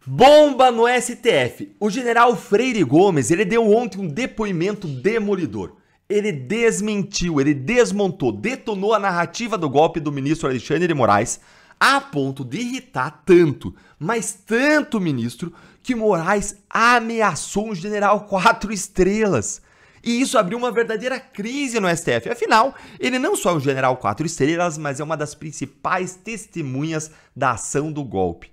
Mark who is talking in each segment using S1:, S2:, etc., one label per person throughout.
S1: Bomba no STF. O general Freire Gomes, ele deu ontem um depoimento demolidor. Ele desmentiu, ele desmontou, detonou a narrativa do golpe do ministro Alexandre de Moraes a ponto de irritar tanto, mas tanto o ministro, que Moraes ameaçou um general 4 estrelas. E isso abriu uma verdadeira crise no STF. Afinal, ele não só é um general 4 estrelas, mas é uma das principais testemunhas da ação do golpe.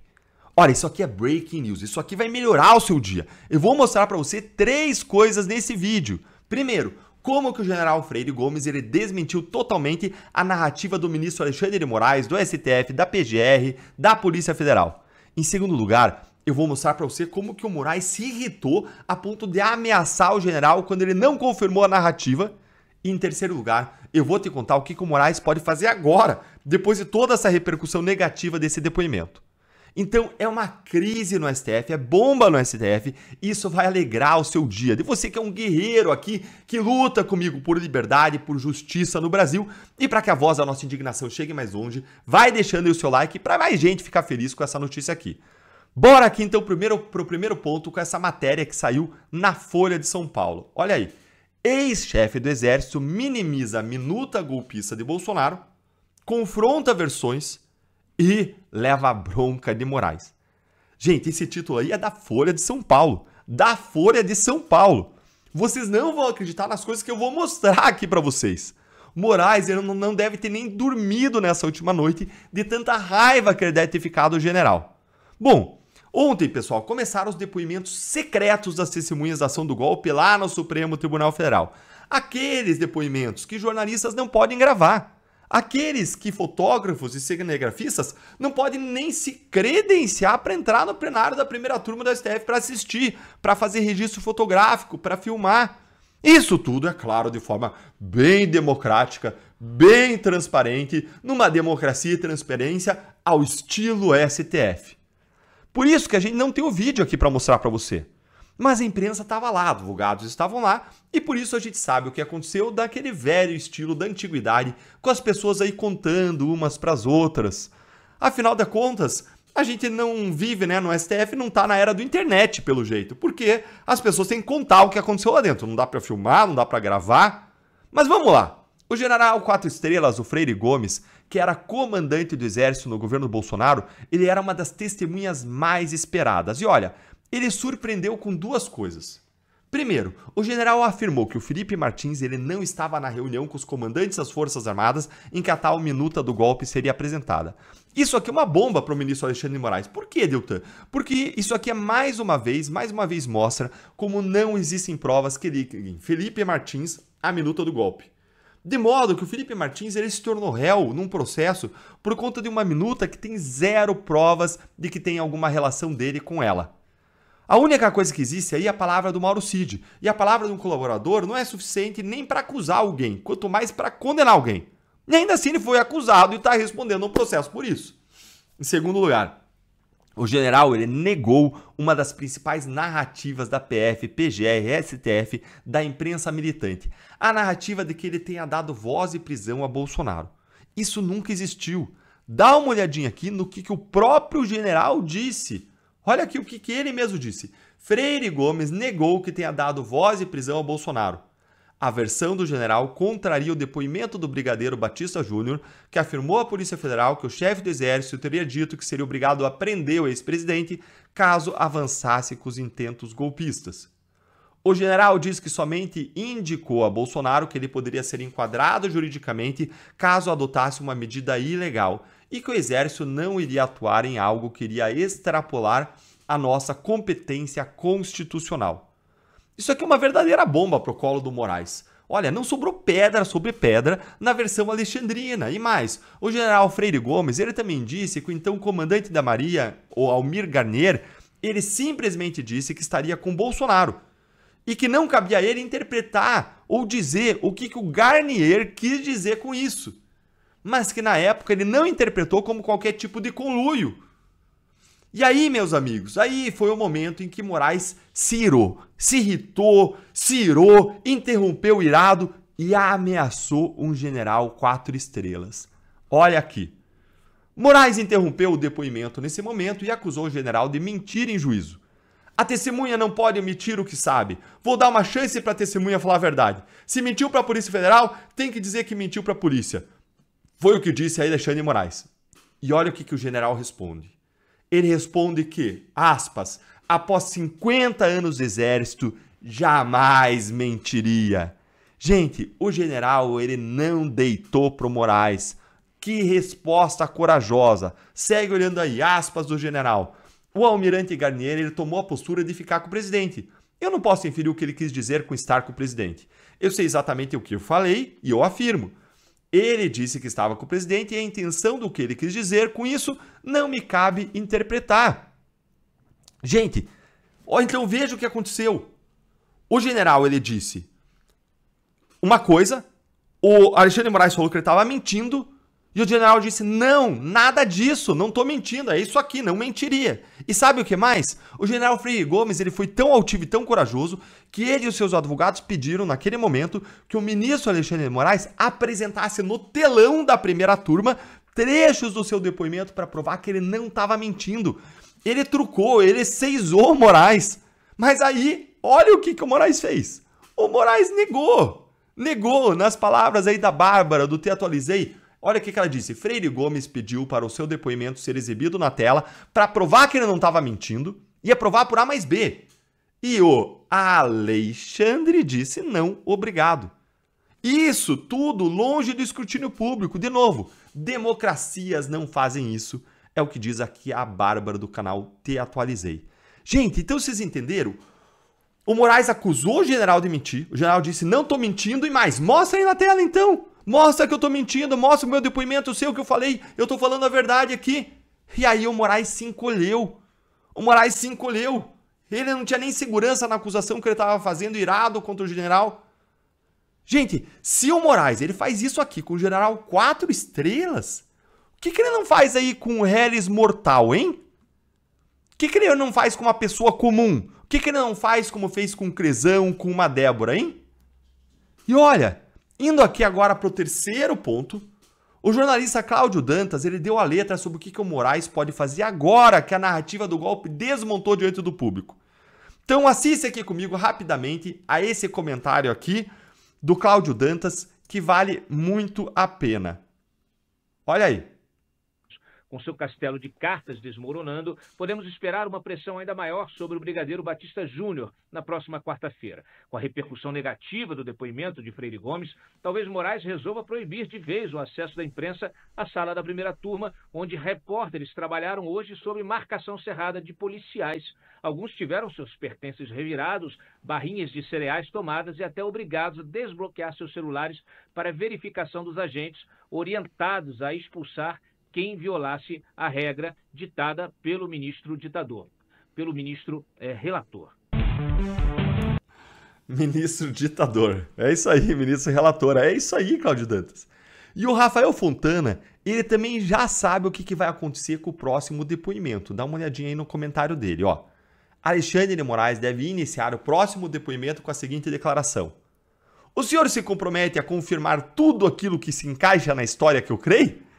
S1: Olha, isso aqui é breaking news, isso aqui vai melhorar o seu dia. Eu vou mostrar para você 3 coisas nesse vídeo. Primeiro, como que o general Freire Gomes ele desmentiu totalmente a narrativa do ministro Alexandre de Moraes, do STF, da PGR, da Polícia Federal. Em segundo lugar, eu vou mostrar para você como que o Moraes se irritou a ponto de ameaçar o general quando ele não confirmou a narrativa. E em terceiro lugar, eu vou te contar o que o Moraes pode fazer agora, depois de toda essa repercussão negativa desse depoimento. Então, é uma crise no STF, é bomba no STF, e isso vai alegrar o seu dia. De você que é um guerreiro aqui, que luta comigo por liberdade, por justiça no Brasil, e para que a voz da nossa indignação chegue mais longe, vai deixando aí o seu like para mais gente ficar feliz com essa notícia aqui. Bora aqui então pro primeiro ponto com essa matéria que saiu na Folha de São Paulo. Olha aí, ex-chefe do Exército minimiza a minuta golpista de Bolsonaro, confronta versões e leva a bronca de Moraes. Gente, esse título aí é da Folha de São Paulo. Da Folha de São Paulo. Vocês não vão acreditar nas coisas que eu vou mostrar aqui para vocês. Moraes ele não deve ter nem dormido nessa última noite de tanta raiva que ele deve ter ficado o general. Bom, ontem, pessoal, começaram os depoimentos secretos das testemunhas da ação do golpe lá no Supremo Tribunal Federal. Aqueles depoimentos que jornalistas não podem gravar. Aqueles que fotógrafos e cinegrafistas não podem nem se credenciar para entrar no plenário da primeira turma do STF para assistir, para fazer registro fotográfico, para filmar. Isso tudo, é claro, de forma bem democrática, bem transparente, numa democracia e transparência ao estilo STF. Por isso que a gente não tem o vídeo aqui para mostrar para você. Mas a imprensa estava lá, advogados estavam lá, e por isso a gente sabe o que aconteceu daquele velho estilo da antiguidade, com as pessoas aí contando umas para as outras. Afinal de contas, a gente não vive, né, no STF, não tá na era do internet, pelo jeito, porque as pessoas têm que contar o que aconteceu lá dentro. Não dá para filmar, não dá para gravar. Mas vamos lá. O general 4 estrelas, o Freire Gomes, que era comandante do exército no governo Bolsonaro, ele era uma das testemunhas mais esperadas. E olha, ele surpreendeu com 2 coisas. Primeiro, o general afirmou que o Felipe Martins ele não estava na reunião com os comandantes das Forças Armadas em que a tal minuta do golpe seria apresentada. Isso aqui é uma bomba para o ministro Alexandre de Moraes. Por quê, Deltan? Porque isso aqui é mais uma vez mostra como não existem provas que liguem Felipe Martins à minuta do golpe. De modo que o Felipe Martins ele se tornou réu num processo por conta de uma minuta que tem 0 provas de que tem alguma relação dele com ela. A única coisa que existe aí é a palavra do Mauro Cid. E a palavra de um colaborador não é suficiente nem para acusar alguém, quanto mais para condenar alguém. E ainda assim ele foi acusado e está respondendo um processo por isso. Em segundo lugar, o general ele negou uma das principais narrativas da PF, PGR, STF, da imprensa militante. A narrativa de que ele tenha dado voz e prisão a Bolsonaro. Isso nunca existiu. Dá uma olhadinha aqui no que o próprio general disse. Olha aqui o que ele mesmo disse. Freire Gomes negou que tenha dado voz e prisão a Bolsonaro. A versão do general contraria o depoimento do brigadeiro Batista Júnior, que afirmou à Polícia Federal que o chefe do Exército teria dito que seria obrigado a prender o ex-presidente caso avançasse com os intentos golpistas. O general diz que somente indicou a Bolsonaro que ele poderia ser enquadrado juridicamente caso adotasse uma medida ilegal e que o Exército não iria atuar em algo que iria extrapolar a nossa competência constitucional. Isso aqui é uma verdadeira bomba para o colo do Moraes. Olha, não sobrou pedra sobre pedra na versão alexandrina. E mais, o general Freire Gomes ele também disse que o então comandante da Marinha, o Almir Garnier, ele simplesmente disse que estaria com Bolsonaro. E que não cabia a ele interpretar ou dizer o que o Garnier quis dizer com isso. Mas que na época ele não interpretou como qualquer tipo de conluio. E aí, meus amigos, aí foi o momento em que Moraes se irou, se irritou, interrompeu o irado e ameaçou um general 4 estrelas. Olha aqui. Moraes interrompeu o depoimento nesse momento e acusou o general de mentir em juízo. A testemunha não pode omitir o que sabe. Vou dar uma chance para a testemunha falar a verdade. Se mentiu para a Polícia Federal, tem que dizer que mentiu para a polícia. Foi o que disse Alexandre de Moraes. E olha o que o general responde. Ele responde que, aspas, após 50 anos de exército, jamais mentiria. Gente, o general, ele não deitou pro Moraes. Que resposta corajosa. Segue olhando aí, aspas do general. O almirante Garnier, ele tomou a postura de ficar com o presidente. Eu não posso inferir o que ele quis dizer com estar com o presidente. Eu sei exatamente o que eu falei e eu afirmo. Ele disse que estava com o presidente e a intenção do que ele quis dizer com isso não me cabe interpretar. Gente, então veja o que aconteceu. O general, ele disse uma coisa, o Alexandre de Moraes falou que ele estava mentindo, e o general disse, não, nada disso, não estou mentindo, é isso aqui, não mentiria. E sabe o que mais? O general Freire Gomes, ele foi tão altivo e tão corajoso que ele e os seus advogados pediram, naquele momento, que o ministro Alexandre de Moraes apresentasse no telão da primeira turma trechos do seu depoimento para provar que ele não estava mentindo. Ele trucou, ele seisou o Moraes. Mas aí, olha o que o Moraes fez. O Moraes negou, nas palavras aí da Bárbara, do Te Atualizei. Olha o que ela disse. Freire Gomes pediu para o seu depoimento ser exibido na tela para provar que ele não estava mentindo e provar por A mais B. E o Alexandre disse não, obrigado. Isso tudo longe do escrutínio público. De novo, democracias não fazem isso. É o que diz aqui a Bárbara do canal Te Atualizei. Gente, então vocês entenderam? O Moraes acusou o general de mentir. O general disse, não tô mentindo e mais. Mostra aí na tela então. Mostra que eu tô mentindo, mostra o meu depoimento, eu sei o que eu falei, eu tô falando a verdade aqui. E aí o Moraes se encolheu. Ele não tinha nem segurança na acusação que ele estava fazendo, irado contra o general. Gente, se o Moraes ele faz isso aqui com o general 4 estrelas, o que ele não faz aí com o Reles mortal, hein? O que ele não faz com uma pessoa comum? O que ele não faz como fez com o Crezão, com uma Débora, hein? E olha, indo aqui agora para o terceiro ponto, o jornalista Cláudio Dantas ele deu a letra sobre o que o Moraes pode fazer agora que a narrativa do golpe desmontou diante do público. Então assista aqui comigo rapidamente a esse comentário aqui do Cláudio Dantas, que vale muito a pena. Olha aí.
S2: Com seu castelo de cartas desmoronando, podemos esperar uma pressão ainda maior sobre o brigadeiro Batista Júnior na próxima quarta-feira. Com a repercussão negativa do depoimento de Freire Gomes, talvez Moraes resolva proibir de vez o acesso da imprensa à sala da primeira turma, onde repórteres trabalharam hoje sob marcação cerrada de policiais. Alguns tiveram seus pertences revirados, barrinhas de cereais tomadas e até obrigados a desbloquear seus celulares para verificação dos agentes, orientados a expulsar quem violasse a regra ditada pelo ministro ditador, pelo ministro relator.
S1: Ministro ditador. É isso aí, ministro relator. É isso aí, Cláudio Dantas. E o Rafael Fontana, ele também já sabe o que vai acontecer com o próximo depoimento. Dá uma olhadinha aí no comentário dele, ó. Alexandre de Moraes deve iniciar o próximo depoimento com a seguinte declaração. O senhor se compromete a confirmar tudo aquilo que se encaixa na história que eu creio?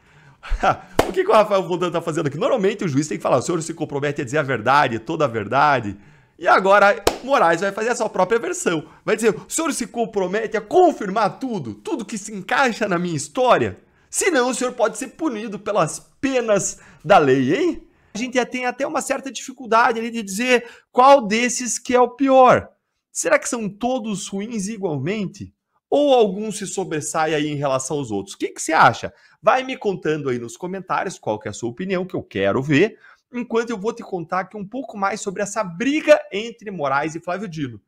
S1: O que o Rafael Fontana está fazendo aqui? Normalmente o juiz tem que falar, o senhor se compromete a dizer a verdade, toda a verdade. E agora Moraes vai fazer a sua própria versão. Vai dizer, o senhor se compromete a confirmar tudo que se encaixa na minha história? Senão o senhor pode ser punido pelas penas da lei, hein? A gente tem até uma certa dificuldade ali de dizer qual desses que é o pior. Será que são todos ruins igualmente? Ou algum se sobressai aí em relação aos outros? O que você acha? Vai me contando aí nos comentários qual que é a sua opinião, que eu quero ver, enquanto eu vou te contar aqui um pouco mais sobre essa briga entre Moraes e Flávio Dino.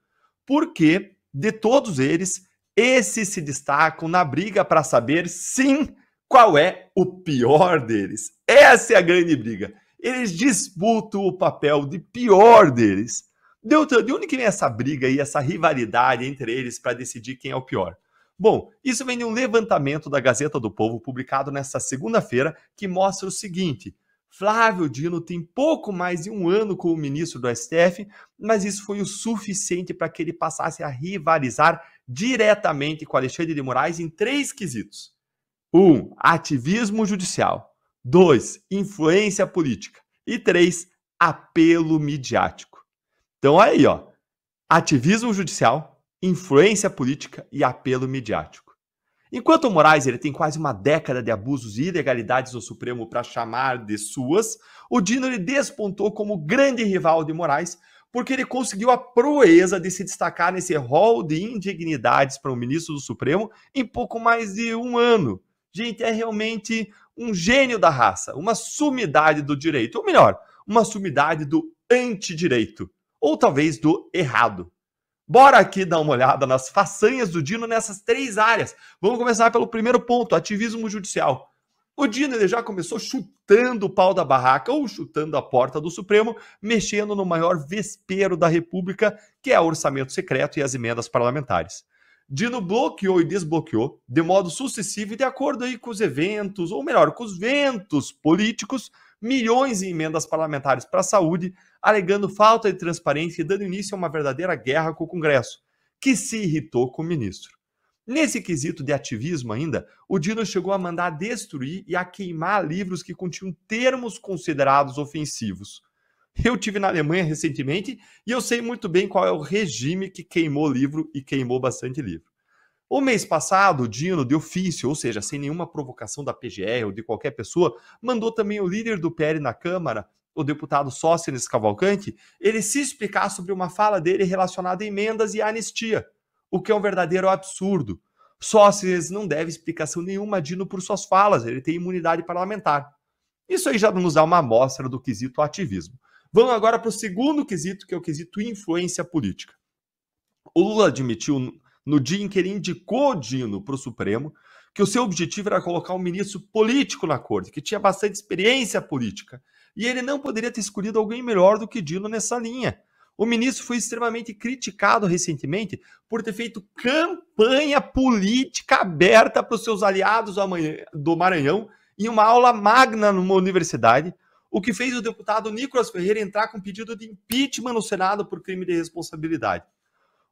S1: Porque, de todos eles, esses se destacam na briga para saber, sim, qual é o pior deles. Essa é a grande briga. Eles disputam o papel de pior deles. De onde que vem essa briga e essa rivalidade entre eles para decidir quem é o pior? Bom, isso vem de um levantamento da Gazeta do Povo, publicado nesta segunda-feira, que mostra o seguinte. Flávio Dino tem pouco mais de um ano como ministro do STF, mas isso foi o suficiente para que ele passasse a rivalizar diretamente com Alexandre de Moraes em 3 quesitos. 1. Ativismo judicial. 2, influência política. E 3, apelo midiático. Então aí, ó, ativismo judicial, influência política e apelo midiático. Enquanto o Moraes ele tem quase uma década de abusos e ilegalidades no Supremo para chamar de suas, o Dino ele despontou como grande rival de Moraes, porque ele conseguiu a proeza de se destacar nesse rol de indignidades para o ministro do Supremo em pouco mais de um ano. Gente, é realmente um gênio da raça, uma sumidade do direito, ou melhor, uma sumidade do antidireito, ou talvez do errado. Bora aqui dar uma olhada nas façanhas do Dino nessas 3 áreas. Vamos começar pelo primeiro ponto, ativismo judicial. O Dino ele já começou chutando o pau da barraca ou chutando a porta do Supremo, mexendo no maior vespeiro da República, que é o orçamento secreto e as emendas parlamentares. Dino bloqueou e desbloqueou de modo sucessivo e de acordo aí com os eventos, ou melhor, com os ventos políticos, milhões em emendas parlamentares para a saúde, alegando falta de transparência e dando início a uma verdadeira guerra com o Congresso, que se irritou com o ministro. Nesse quesito de ativismo ainda, o Dino chegou a mandar destruir e a queimar livros que continham termos considerados ofensivos. Eu tive na Alemanha recentemente e eu sei muito bem qual é o regime que queimou livro e queimou bastante livro. O mês passado, o Dino, de ofício, ou seja, sem nenhuma provocação da PGR ou de qualquer pessoa, mandou também o líder do PL na Câmara, o deputado Sóstenes Cavalcante, ele se explicar sobre uma fala dele relacionada a emendas e a anistia, o que é um verdadeiro absurdo. Sóstenes não deve explicação nenhuma a Dino por suas falas, ele tem imunidade parlamentar. Isso aí já nos dá uma amostra do quesito ativismo. Vamos agora para o segundo quesito, que é o quesito influência política. O Lula admitiu no dia em que ele indicou o Dino para o Supremo, que o seu objetivo era colocar um ministro político na corte, que tinha bastante experiência política, e ele não poderia ter escolhido alguém melhor do que Dino nessa linha. O ministro foi extremamente criticado recentemente por ter feito campanha política aberta para os seus aliados do Maranhão em uma aula magna numa universidade, o que fez o deputado Nicolas Ferreira entrar com pedido de impeachment no Senado por crime de responsabilidade.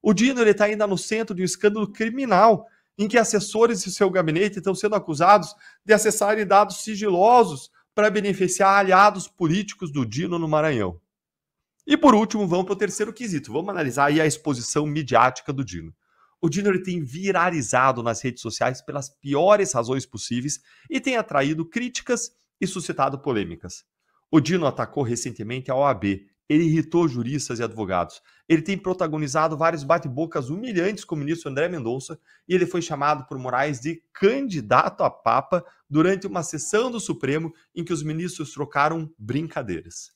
S1: O Dino está ainda no centro de um escândalo criminal, em que assessores de seu gabinete estão sendo acusados de acessarem dados sigilosos para beneficiar aliados políticos do Dino no Maranhão. E por último, vamos para o terceiro quesito. Vamos analisar aí a exposição midiática do Dino. O Dino ele tem viralizado nas redes sociais pelas piores razões possíveis e tem atraído críticas e suscitado polêmicas. O Dino atacou recentemente a OAB, ele irritou juristas e advogados. Ele tem protagonizado vários bate-bocas humilhantes com o ministro André Mendonça e ele foi chamado por Moraes de candidato a papa durante uma sessão do Supremo em que os ministros trocaram brincadeiras.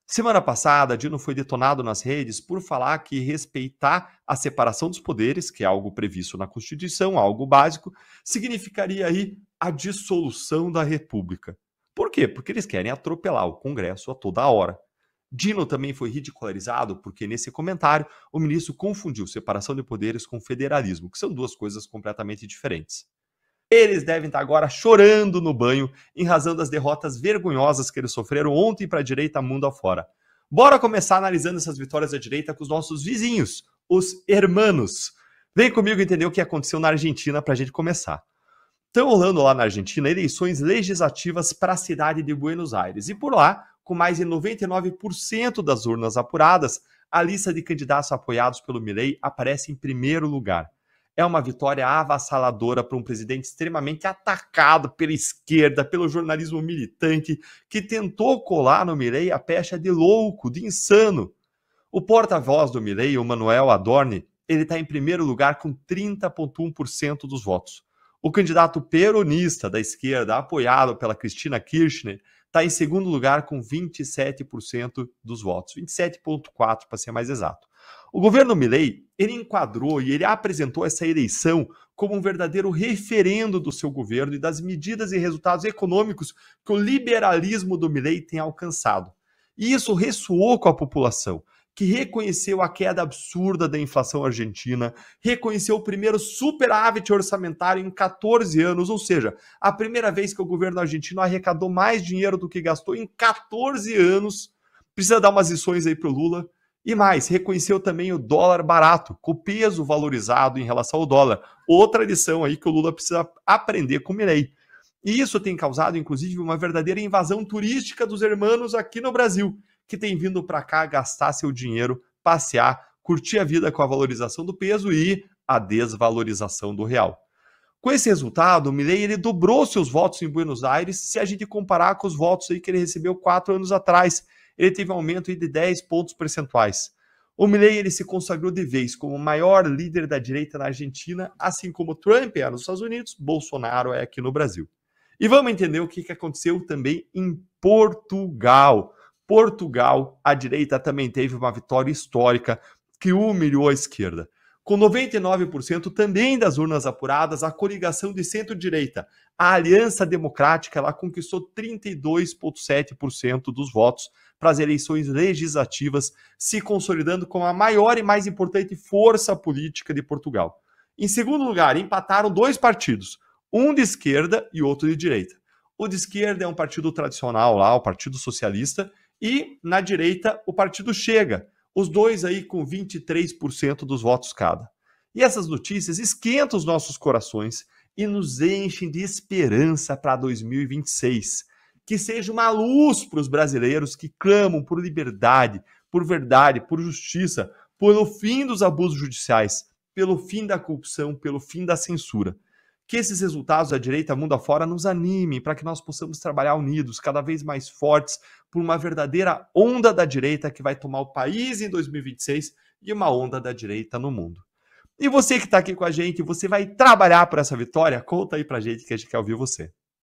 S1: Semana passada, Dino foi detonado nas redes por falar que respeitar a separação dos poderes, que é algo previsto na Constituição, algo básico, significaria aí a dissolução da República. Por quê? Porque eles querem atropelar o Congresso a toda hora. Dino também foi ridicularizado porque, nesse comentário, o ministro confundiu separação de poderes com federalismo, que são duas coisas completamente diferentes. Eles devem estar agora chorando no banho em razão das derrotas vergonhosas que eles sofreram ontem para a direita mundo afora. Bora começar analisando essas vitórias da direita com os nossos vizinhos, os hermanos. Vem comigo entender o que aconteceu na Argentina para a gente começar. Estão rolando lá na Argentina eleições legislativas para a cidade de Buenos Aires. E por lá, com mais de 99% das urnas apuradas, a lista de candidatos apoiados pelo Milei aparece em primeiro lugar. É uma vitória avassaladora para um presidente extremamente atacado pela esquerda, pelo jornalismo militante, que tentou colar no Milei a pecha de louco, de insano. O porta-voz do Milei, o Manuel Adorni, ele está em primeiro lugar com 30,1% dos votos. O candidato peronista da esquerda, apoiado pela Cristina Kirchner, está em segundo lugar com 27% dos votos, 27,4% para ser mais exato. O governo Milei, ele enquadrou e ele apresentou essa eleição como um verdadeiro referendo do seu governo e das medidas e resultados econômicos que o liberalismo do Milei tem alcançado. E isso ressoou com a população, que reconheceu a queda absurda da inflação argentina, reconheceu o primeiro superávit orçamentário em 14 anos, ou seja, a primeira vez que o governo argentino arrecadou mais dinheiro do que gastou em 14 anos. Precisa dar umas lições aí para o Lula. E mais, reconheceu também o dólar barato, com o peso valorizado em relação ao dólar. Outra lição aí que o Lula precisa aprender com o Milei. E isso tem causado, inclusive, uma verdadeira invasão turística dos hermanos aqui no Brasil, que tem vindo para cá gastar seu dinheiro, passear, curtir a vida com a valorização do peso e a desvalorização do real. Com esse resultado, o Milei ele dobrou seus votos em Buenos Aires se a gente comparar com os votos aí que ele recebeu 4 anos atrás. Ele teve um aumento aí de 10 pontos percentuais. O Milei ele se consagrou de vez como o maior líder da direita na Argentina, assim como Trump é nos Estados Unidos, Bolsonaro é aqui no Brasil. E vamos entender o que aconteceu também em Portugal. Portugal, a direita também teve uma vitória histórica que humilhou a esquerda. Com 99% também das urnas apuradas, a coligação de centro-direita, a Aliança Democrática, ela conquistou 32,7% dos votos para as eleições legislativas, se consolidando como a maior e mais importante força política de Portugal. Em segundo lugar, empataram 2 partidos, um de esquerda e outro de direita. O de esquerda é um partido tradicional lá, o Partido Socialista, e na direita o Partido Chega. Os dois aí com 23% dos votos cada. E essas notícias esquentam os nossos corações e nos enchem de esperança para 2026. Que seja uma luz para os brasileiros que clamam por liberdade, por verdade, por justiça, pelo fim dos abusos judiciais, pelo fim da corrupção, pelo fim da censura. Que esses resultados da direita mundo afora nos animem para que nós possamos trabalhar unidos, cada vez mais fortes, por uma verdadeira onda da direita que vai tomar o país em 2026 e uma onda da direita no mundo. E você que está aqui com a gente, você vai trabalhar por essa vitória? Conta aí pra gente que a gente quer ouvir você.